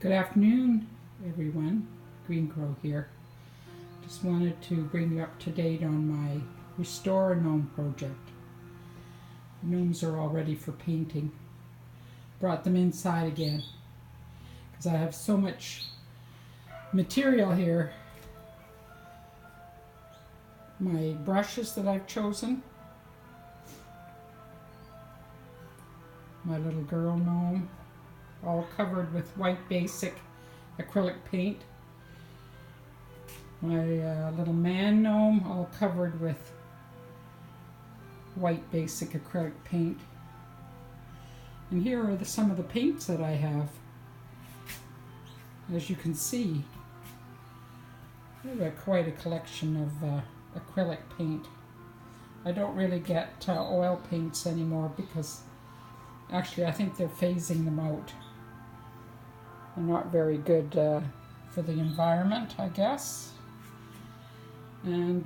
Good afternoon, everyone. Green Crow here. Just wanted to bring you up to date on my Restore a Gnome project. Gnomes are all ready for painting. Brought them inside again because I have so much material here. My brushes that I've chosen. My little girl gnome, all covered with white basic acrylic paint. My little man gnome, all covered with white basic acrylic paint. And here are some of the paints that I have. As you can see, I have quite a collection of acrylic paint. I don't really get oil paints anymore because actually I think they're phasing them out. They're not very good for the environment, I guess. And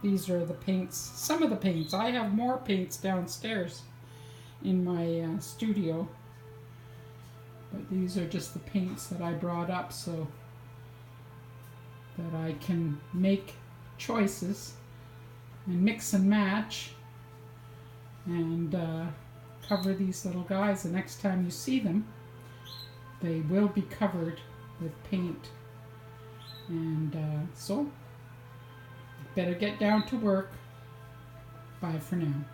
these are the paints, some of the paints. I have more paints downstairs in my studio. But these are just the paints that I brought up so that I can make choices and mix and match and cover these little guys. The next time you see them, they will be covered with paint. And so, better get down to work. Bye for now.